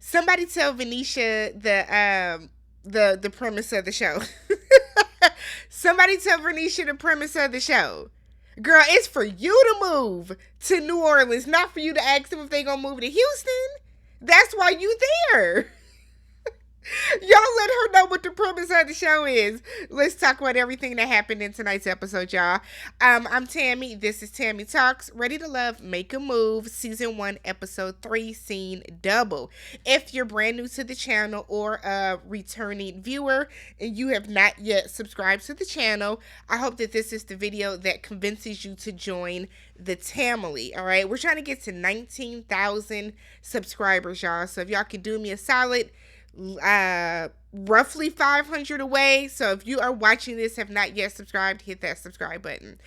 Somebody tell Vernisha the premise of the show. Somebody tell Vernisha the premise of the show. Girl, it's for you to move to New Orleans, not for you to ask them if they gonna move to Houston. That's why you there. Y'all let her know what the premise of the show is. Let's talk about everything that happened in tonight's episode, y'all. I'm Tammy. This is Tammy Talks. Ready to Love, Make a Move, Season 1, Episode 3, Scene Double. If you're brand new to the channel or a returning viewer and you have not yet subscribed to the channel, I hope that this is the video that convinces you to join the Tamily. All right, we're trying to get to 19,000 subscribers, y'all. So if y'all can do me a solid, roughly 500 away. So if you are watching this, have not yet subscribed, hit that subscribe button.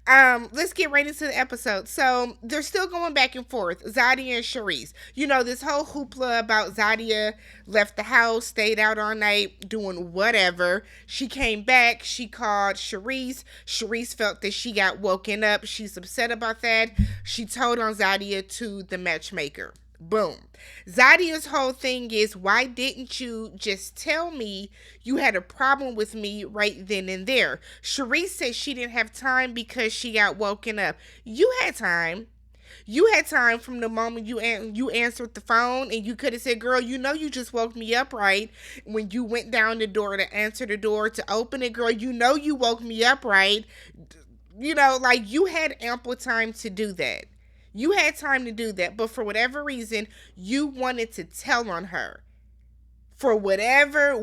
Let's get right into the episode. So they're still going back and forth, Zadia and Sharice. You know, this whole hoopla about Zadia left the house, stayed out all night doing whatever. She came back, she called Sharice. Sharice felt that she got woken up. She's upset about that. She told on Zadia to the matchmaker. Boom. Zadia's whole thing is, why didn't you just tell me you had a problem with me right then and there? Sharice said she didn't have time because she got woken up. You had time. You had time from the moment you answered the phone, and you could have said, girl, you know you just woke me up, right? When you went down the door to answer the door to open it, girl, you know you woke me up, right? You know, like, you had ample time to do that. You had time to do that, but for whatever reason, you wanted to tell on her. For whatever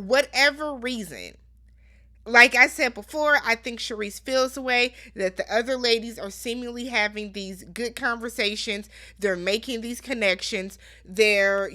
reason. Like I said before, I think Sharice feels the way that the other ladies are seemingly having these good conversations. They're making these connections. They're,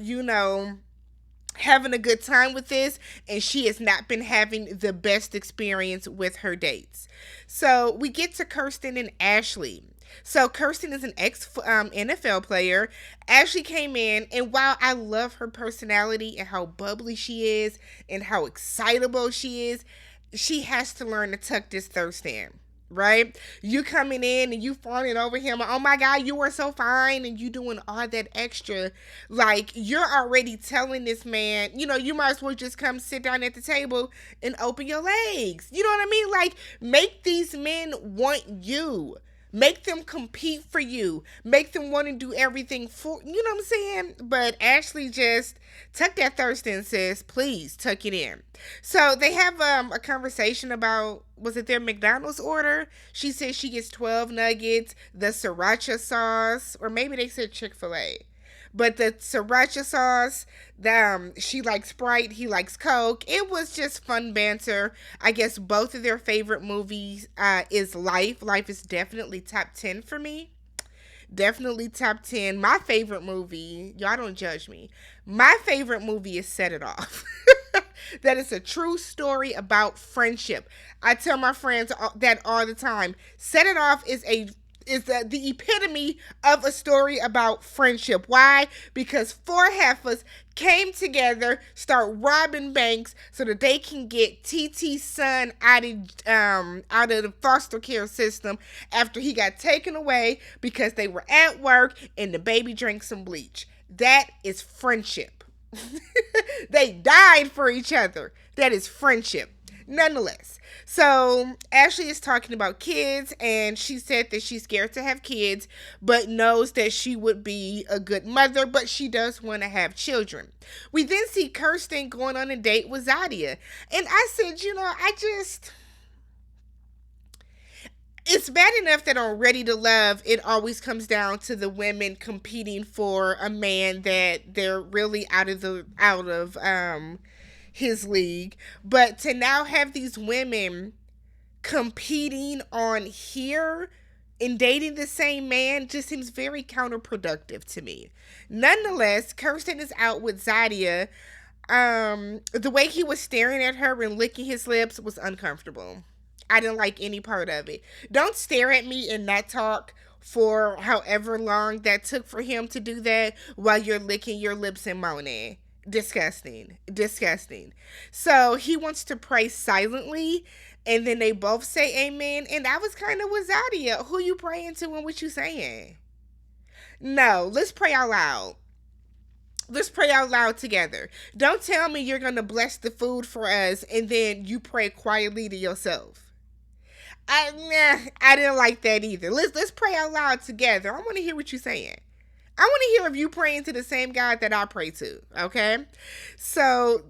having a good time with this, and she has not been having the best experience with her dates. So we get to Kirsten and Ashlee. So Kirsten is an ex-NFL player. Ashlee came in, and while I love her personality and how bubbly she is and how excitable she is, she has to learn to tuck this thirst in. Right? You coming in and you fawning over him. Oh my God, you are so fine, and you doing all that extra. Like, you're already telling this man, you might as well just come sit down at the table and open your legs. You know what I mean? Like, make these men want you. Make them compete for you. Make them want to do everything for, you know what I'm saying? But Ashlee just tuck that thirst in, sis. Please tuck it in. So they have a conversation about, was it their McDonald's order? She says she gets 12 nuggets, the sriracha sauce, or maybe they said Chick-fil-A. But the sriracha sauce, she likes Sprite, he likes Coke. It was just fun banter. I guess both of their favorite movies is Life. Life is definitely top 10 for me. Definitely top 10. My favorite movie, y'all don't judge me. My favorite movie is Set It Off. That is a true story about friendship. I tell my friends that all the time. Set It Off is the epitome of a story about friendship. Why? Because four heifers came together, start robbing banks so that they can get TT's son out of the foster care system after he got taken away because they were at work and the baby drank some bleach. That is friendship. They died for each other. That is friendship. Nonetheless, so Ashlee is talking about kids, and she said that she's scared to have kids, but knows that she would be a good mother, but she does want to have children. We then see Kirsten going on a date with Zadia, and I said, it's bad enough that on Ready to Love, it always comes down to the women competing for a man that they're really out of his league. But to now have these women competing on here and dating the same man just seems very counterproductive to me. Nonetheless, Kirsten is out with Zadia. The way he was staring at her and licking his lips was uncomfortable. I didn't like any part of it. Don't stare at me and not talk for however long that took for him to do that while you're licking your lips and moaning. Disgusting. So he wants to pray silently, and then they both say amen, and I was kind of with Zadia. Who you praying to and what you saying? No, let's pray out loud. Let's pray out loud together. Don't tell me you're going to bless the food for us and then you pray quietly to yourself. I didn't like that either. Let's pray out loud together. I want to hear what you're saying. I want to hear if you praying to the same God that I pray to. Okay, so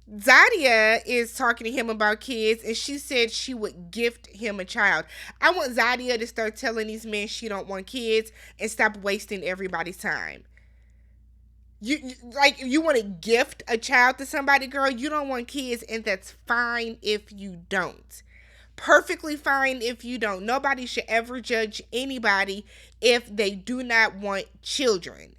Zadia is talking to him about kids, and she said she would gift him a child. I want Zadia to start telling these men she don't want kids and stop wasting everybody's time. You want to gift a child to somebody, girl. You don't want kids, and that's fine if you don't. Perfectly fine if you don't. Nobody should ever judge anybody if they do not want children.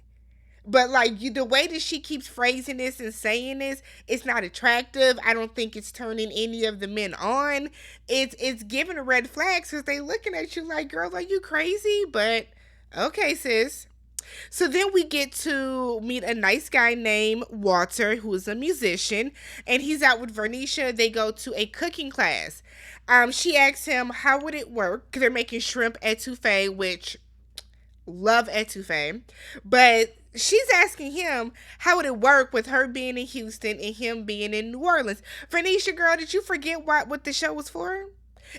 But like the way that she keeps phrasing this and saying this, it's not attractive. I don't think it's turning any of the men on. It's giving a red flags because they looking at you like, girl, are you crazy? But okay, sis. So then we get to meet a nice guy named Walter, who is a musician, and he's out with Vernisha. They go to a cooking class. She asks him, how would it work? Because they're making shrimp etouffee, which love etouffee. But she's asking him, how would it work with her being in Houston and him being in New Orleans? Vernisha, girl, did you forget what the show was for?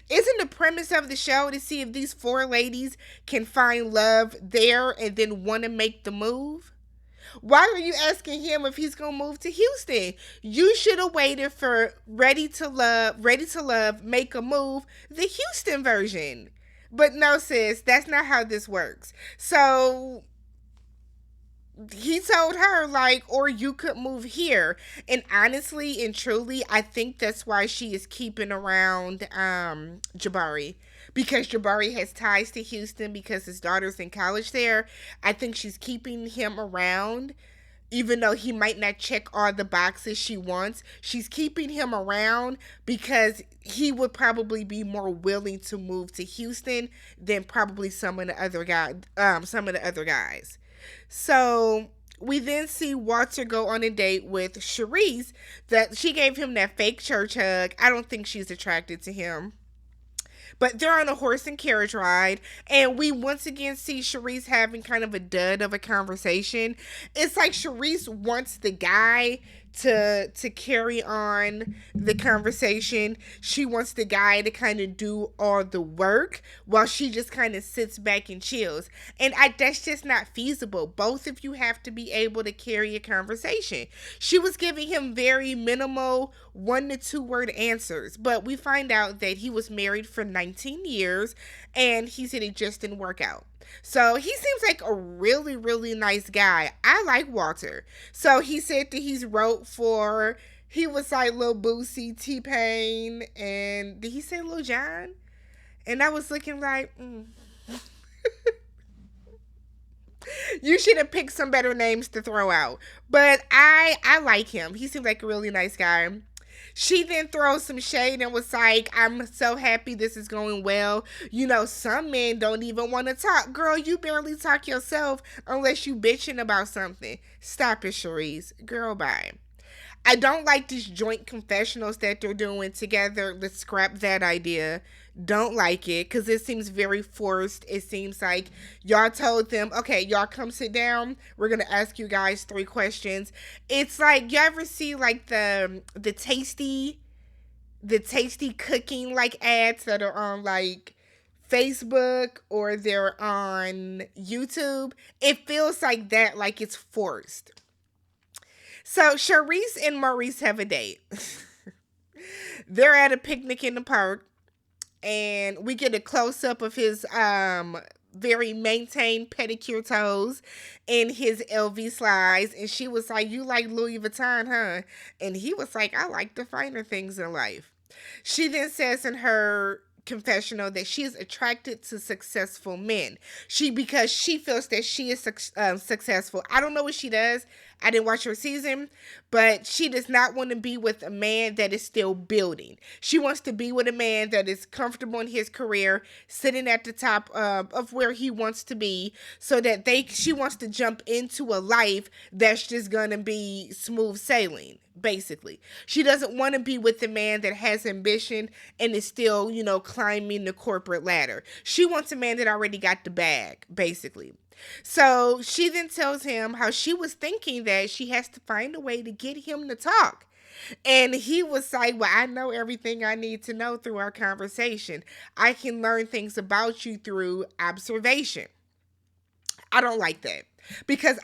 Isn't the premise of the show to see if these four ladies can find love there and then want to make the move? Why are you asking him if he's gonna move to Houston? You should have waited for Ready to Love, Make a Move, the Houston version. But no, sis, that's not how this works. So he told her, like, or you could move here. And honestly and truly, I think that's why she is keeping around Jabari, because Jabari has ties to Houston because his daughter's in college there. I think she's keeping him around even though he might not check all the boxes she wants. She's keeping him around because he would probably be more willing to move to Houston than probably some of the other guys. So we then see Walter go on a date with Sharice. That she gave him that fake church hug. I don't think she's attracted to him. But they're on a horse and carriage ride, and we once again see Sharice having kind of a dud of a conversation. It's like Sharice wants the guy to carry on the conversation. She wants the guy to kind of do all the work while she just kind of sits back and chills. And that's just not feasible. Both of you have to be able to carry a conversation. She was giving him very minimal 1 to 2 word answers, but we find out that he was married for 19 years and he said it just didn't work out. So he seems like a really, really nice guy. I like Walter. So he said that he's wrote for, he was like Lil Boosie, T-Pain, and did he say Lil Jon? And I was looking like, you should have picked some better names to throw out. But I like him. He seems like a really nice guy. She then throws some shade and was like, I'm so happy this is going well. You know, some men don't even want to talk. Girl, you barely talk yourself unless you bitching about something. Stop it, Sharice. Girl, bye. I don't like these joint confessionals that they're doing together. Let's scrap that idea. Don't like it because it seems very forced. It seems like y'all told them, okay, y'all come sit down. We're going to ask you guys 3 questions. It's like, you ever see like the tasty cooking like ads that are on like Facebook or they're on YouTube? It feels like that, like it's forced. So Sharice and Maurice have a date. They're at a picnic in the park, and we get a close up of his very maintained pedicure toes and his LV slides. And she was like, "You like Louis Vuitton, huh?" And he was like, "I like the finer things in life." She then says in her confessional that she is attracted to successful men. Because she feels that she is successful. I don't know what she does. I didn't watch her season, but she does not want to be with a man that is still building. She wants to be with a man that is comfortable in his career, sitting at the top of where he wants to be, so that she wants to jump into a life that's just gonna be smooth sailing. Basically, she doesn't want to be with a man that has ambition and is still, climbing the corporate ladder. She wants a man that already got the bag, basically. So she then tells him how she was thinking that she has to find a way to get him to talk. And he was like, well, I know everything I need to know through our conversation. I can learn things about you through observation. I don't like that. Because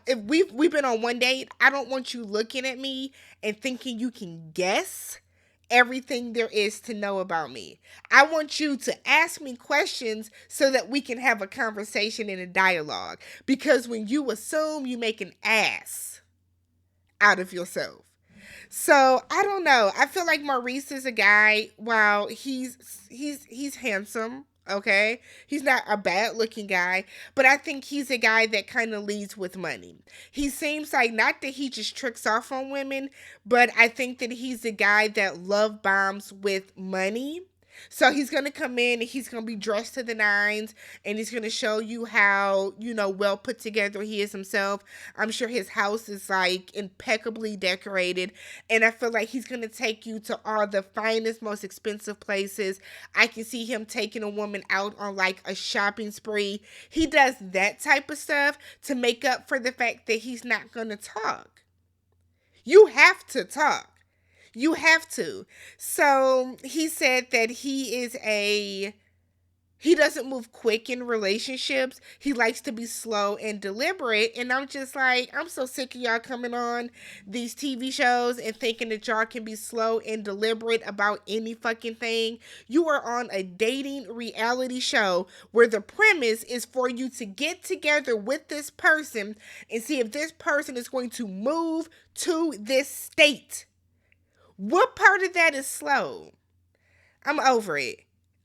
if we've been on one date, I don't want you looking at me and thinking you can guess everything there is to know about me. I want you to ask me questions so that we can have a conversation and a dialogue. Because when you assume, you make an ass out of yourself. So I don't know. I feel like Maurice is a guy. While he's handsome. Okay, he's not a bad looking guy, but I think he's a guy that kind of leads with money. He seems like not that he just tricks off on women, but I think that he's a guy that love bombs with money. So he's gonna come in and he's gonna be dressed to the nines and he's gonna show you how, well put together he is himself. I'm sure his house is like impeccably decorated. And I feel like he's gonna take you to all the finest, most expensive places. I can see him taking a woman out on like a shopping spree. He does that type of stuff to make up for the fact that he's not gonna talk. You have to talk. You have to. So he said that he doesn't move quick in relationships. He likes to be slow and deliberate. And I'm just like, I'm so sick of y'all coming on these TV shows and thinking that y'all can be slow and deliberate about any fucking thing. You are on a dating reality show where the premise is for you to get together with this person and see if this person is going to move to this state. What part of that is slow? I'm over it.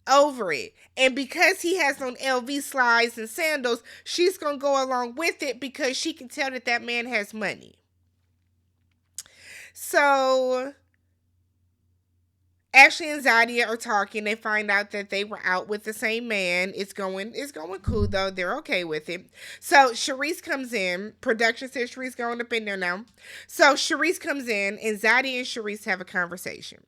Over it. And because he has on LV slides and sandals, she's going to go along with it because she can tell that that man has money. So Ashlee and Zadia are talking. They find out that they were out with the same man. It's going cool though. They're okay with it. So Sharice comes in. Production says Sharice going up in there now. So Sharice comes in and Zadia and Sharice have a conversation.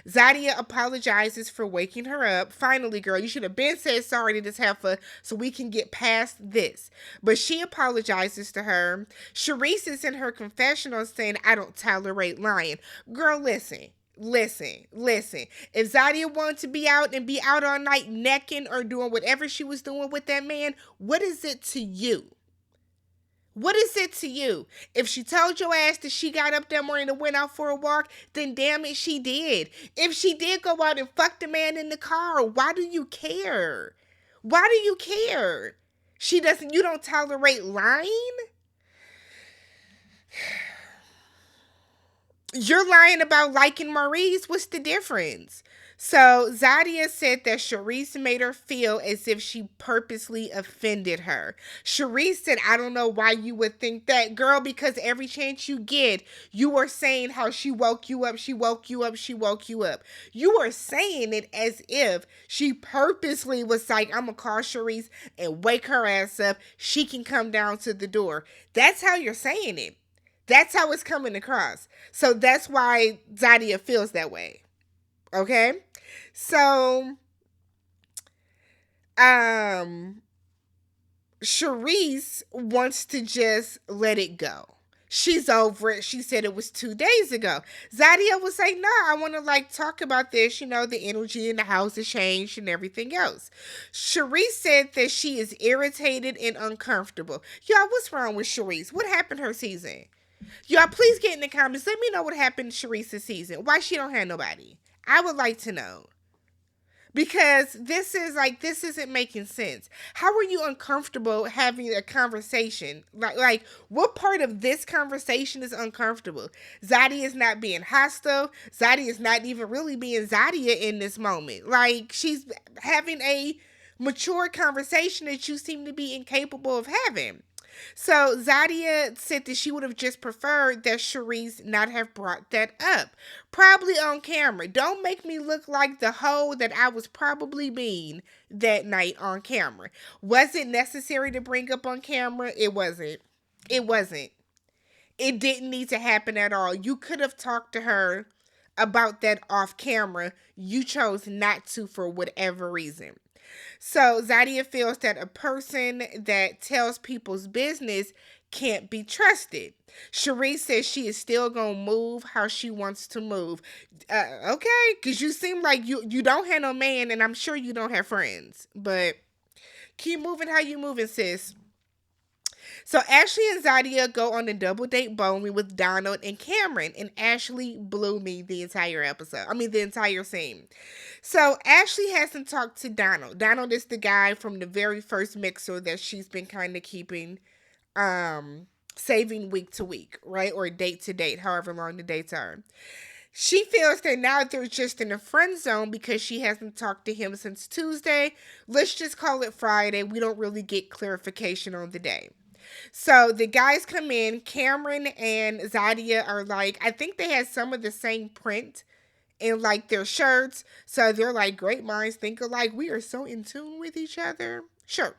Zadia apologizes for waking her up. Finally, girl, you should have been said sorry to this heifer so we can get past this. But she apologizes to her. Sharice is in her confessional saying, I don't tolerate lying. Girl, listen. If Zadia wanted to be out and be out all night necking or doing whatever she was doing with that man, what is it to you? What is it to you? If she told your ass that she got up that morning and went out for a walk, then damn it, she did. If she did go out and fuck the man in the car, why do you care? Why do you care? You don't tolerate lying? You're lying about liking Maurice. What's the difference? So Zadia said that Sharice made her feel as if she purposely offended her. Sharice said, I don't know why you would think that, girl, because every chance you get, you are saying how she woke you up, she woke you up, she woke you up. You are saying it as if she purposely was like, I'm going to call Sharice and wake her ass up. She can come down to the door. That's how you're saying it. That's how it's coming across. So that's why Zadia feels that way. Okay? So, Sharice wants to just let it go. She's over it. She said it was 2 days ago. Zadia was like, no, I want to talk about this. The energy in the house has changed and everything else. Sharice said that she is irritated and uncomfortable. Y'all, what's wrong with Sharice? What happened her season? Y'all, please get in the comments. Let me know what happened to Sharice's season. Why she don't have nobody? I would like to know. Because this isn't making sense. How are you uncomfortable having a conversation? Like what part of this conversation is uncomfortable? Zadia is not being hostile. Zadia is not even really being Zadia in this moment. She's having a mature conversation that you seem to be incapable of having. So Zadia said that she would have just preferred that Sharice not have brought that up. Probably on camera. Don't make me look like the hoe that I was probably being that night on camera. Was it necessary to bring up on camera? It wasn't. It wasn't. It didn't need to happen at all. You could have talked to her about that off camera. You chose not to for whatever reason. So Zadia feels that a person that tells people's business can't be trusted. Sharice says she is still gonna move how she wants to move. Okay, because you seem like you don't have no man, and I'm sure you don't have friends. But keep moving how you moving, sis. So Ashlee and Zadia go on a double date bowling with Donald and Cameron, and Ashlee blew me the entire episode. I mean, the entire scene. So Ashlee hasn't talked to Donald. Donald is the guy from the very first mixer that she's been kind of keeping, saving week to week, right? Or date to date, however long the dates are. She feels that now they're just in a friend zone because she hasn't talked to him since Tuesday. Let's just call it Friday. We don't really get clarification on the day. So the guys come in. Cameron and Zadia are like, I think they had some of the same print in like their shirts. So they're like, great minds think alike. We are so in tune with each other. Sure.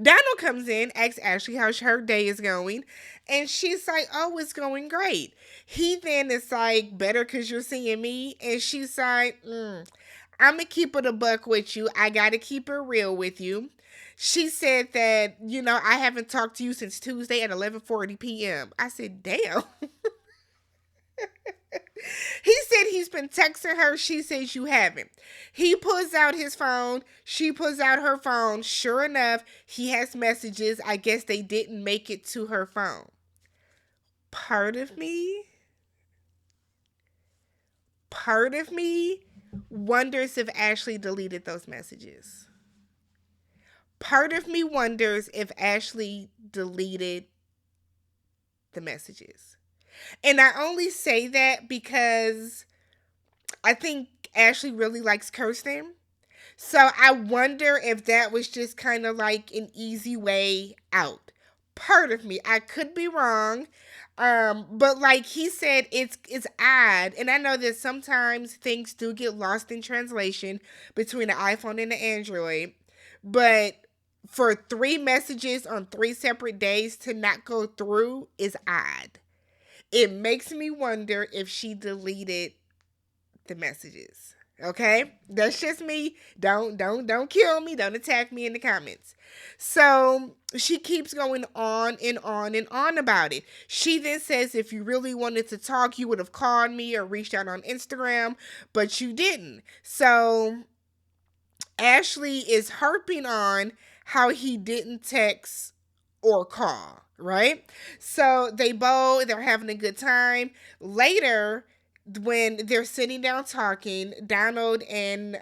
Donald comes in, asks Ashlee how her day is going, and she's like, oh, it's going great. He then is like, better because you're seeing me, and she's like, I'm going to keep it a buck with you. I got to keep it real with you. She said that, I haven't talked to you since Tuesday at 11:40 p.m. I said, damn. He said he's been texting her. She says you haven't. He pulls out his phone. She pulls out her phone. Sure enough, he has messages. I guess they didn't make it to her phone. Part of me wonders if Ashlee deleted those messages. Part of me wonders if Ashlee deleted the messages. And I only say that because I think Ashlee really likes Kirsten. So I wonder if that was just kind of like an easy way out. Part of me, I could be wrong. But like he said, it's odd. And I know that sometimes things do get lost in translation between the iPhone and the Android. But for 3 messages on 3 separate days to not go through is odd. It makes me wonder if she deleted the messages. Okay? That's just me. Don't kill me. Don't attack me in the comments. So she keeps going on and on and on about it. She then says, if you really wanted to talk, you would have called me or reached out on Instagram, but you didn't. So Ashlee is harping on how he didn't text or call, right? So they're having a good time. Later, when they're sitting down talking, Donald and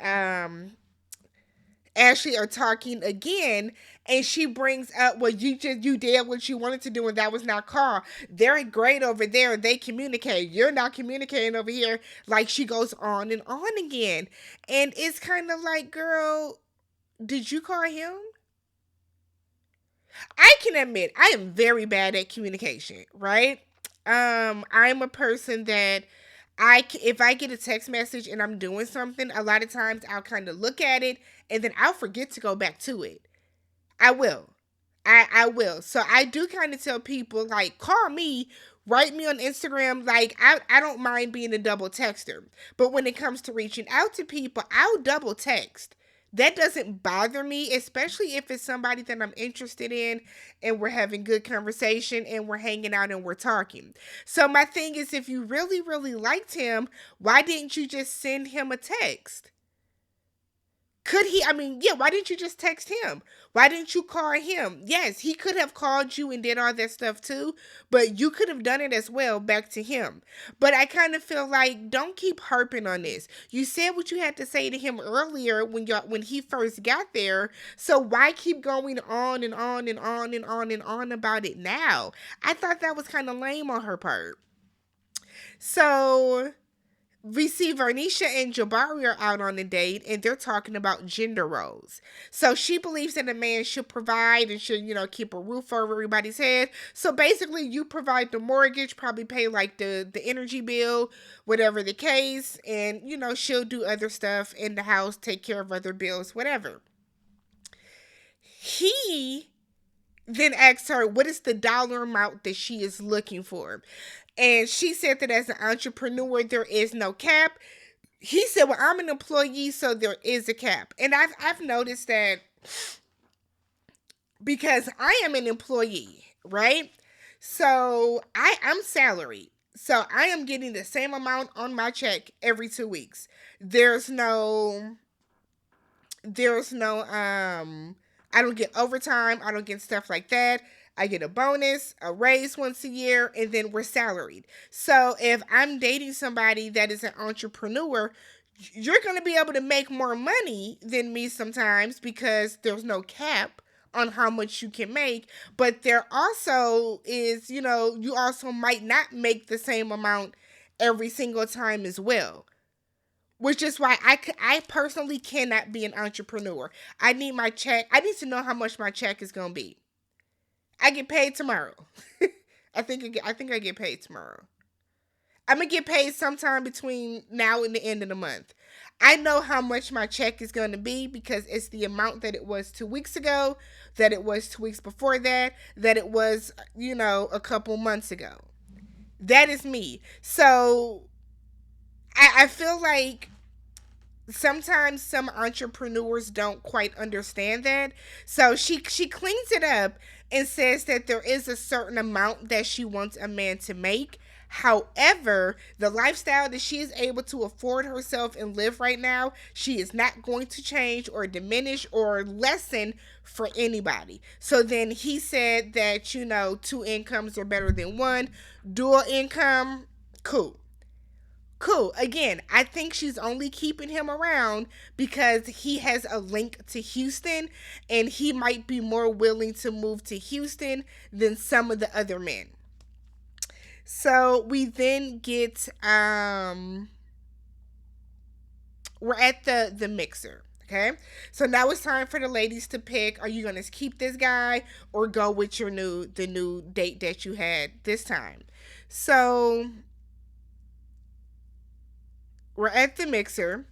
Ashlee are talking again, and she brings up, well, you did what you wanted to do, and that was not call. They're great over there. They communicate. You're not communicating over here. Like, she goes on and on again. And it's kind of like, girl, did you call him? I can admit I am very bad at communication, right? I'm a person that if I get a text message and I'm doing something, a lot of times I'll kind of look at it and then I'll forget to go back to it. I will. I will. So I do kind of tell people, like, call me, write me on Instagram. Like, I don't mind being a double texter. But when it comes to reaching out to people, I'll double text. That doesn't bother me, especially if it's somebody that I'm interested in and we're having good conversation and we're hanging out and we're talking. So my thing is, if you really, really liked him, why didn't you just send him a text? Could he, why didn't you just text him? Why didn't you call him? Yes, he could have called you and did all that stuff too, but you could have done it as well back to him. But I kind of feel like, don't keep harping on this. You said what you had to say to him earlier when he first got there, so why keep going on and on and on and on and on about it now? I thought that was kind of lame on her part. So we see Vernisha and Jabari are out on a date and they're talking about gender roles. So she believes that a man should provide and should, keep a roof over everybody's head. So basically you provide the mortgage, probably pay like the energy bill, whatever the case. And, she'll do other stuff in the house, take care of other bills, whatever. He then asks her, what is the dollar amount that she is looking for? And she said that as an entrepreneur, there is no cap. He said, well, I'm an employee, so there is a cap. And I've noticed that because I am an employee, right? So I'm salaried. So I am getting the same amount on my check every 2 weeks. There's no I don't get overtime, I don't get stuff like that. I get a bonus, a raise once a year, and then we're salaried. So if I'm dating somebody that is an entrepreneur, you're going to be able to make more money than me sometimes because there's no cap on how much you can make. But there also is, you also might not make the same amount every single time as well. Which is why I personally cannot be an entrepreneur. I need my check. I need to know how much my check is going to be. I get paid tomorrow. I think I get paid tomorrow. I'm going to get paid sometime between now and the end of the month. I know how much my check is going to be because it's the amount that it was 2 weeks ago, that it was 2 weeks before that it was, a couple months ago. That is me. So I feel like sometimes some entrepreneurs don't quite understand that. So she cleans it up and says that there is a certain amount that she wants a man to make. However, the lifestyle that she is able to afford herself and live right now, she is not going to change or diminish or lessen for anybody. So then he said that, 2 incomes are better than one. Dual income, cool. Cool. Again, I think she's only keeping him around because he has a link to Houston and he might be more willing to move to Houston than some of the other men. So we then get we're at the mixer. Okay, so now it's time for the ladies to pick. Are you gonna keep this guy or go with the new date that you had this time? So we're at the mixer.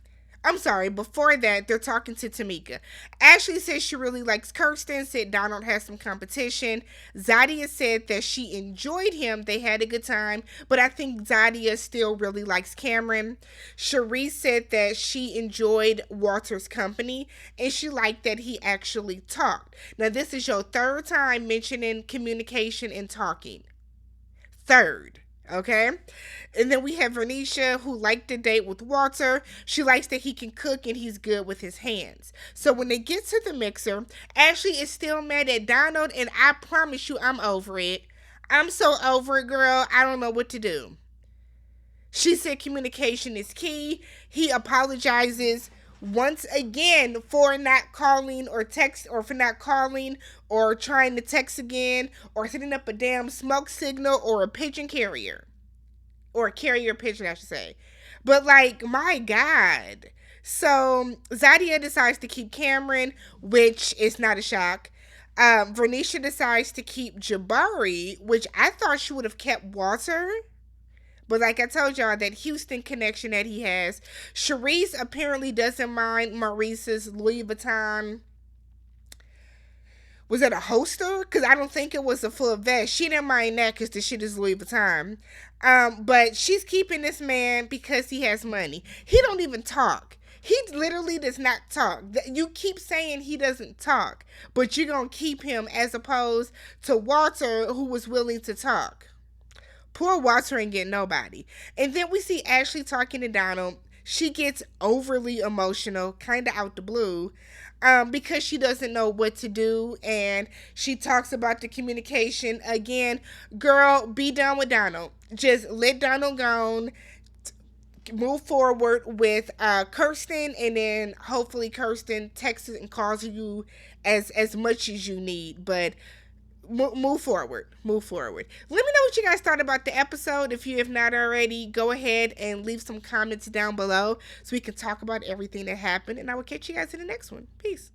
I'm sorry, before that, they're talking to Tamika. Ashlee says she really likes Kirsten, said Donald has some competition. Zadia said that she enjoyed him, they had a good time, but I think Zadia still really likes Cameron. Sharice said that she enjoyed Walter's company, and she liked that he actually talked. Now, this is your third time mentioning communication and talking. Third. Okay? And then we have Vernisha, who liked the date with Walter. She likes that he can cook and he's good with his hands. So when they get to the mixer, Ashlee is still mad at Donald, and I promise you I'm over it. I'm so over it, girl. I don't know what to do. She said communication is key. He apologizes once again for not calling or text, or for not calling or trying to text again, or setting up a damn smoke signal or a pigeon carrier. Or a carrier pigeon, I should say. But like, my God. So Zadia decides to keep Cameron, which is not a shock. Vernisha decides to keep Jabari, which I thought she would have kept Walter. But like I told y'all, that Houston connection that he has. Sharice apparently doesn't mind Maurice's Louis Vuitton. Was it a holster? Because I don't think it was a full vest. She didn't mind that because the shit is Louis Vuitton. But she's keeping this man because he has money. He don't even talk. He literally does not talk. You keep saying he doesn't talk, but you're going to keep him as opposed to Walter, who was willing to talk. Poor Walter ain't getting nobody. And then we see Ashlee talking to Donald. She gets overly emotional, kind of out the blue, because she doesn't know what to do. And she talks about the communication again. Girl, be done with Donald. Just let Donald go. Move forward with Kirsten, and then hopefully Kirsten texts and calls you as much as you need. But move forward. Let me know what you guys thought about the episode. If you have not already, go ahead and leave some comments down below so we can talk about everything that happened, and I will catch you guys in the next one. Peace.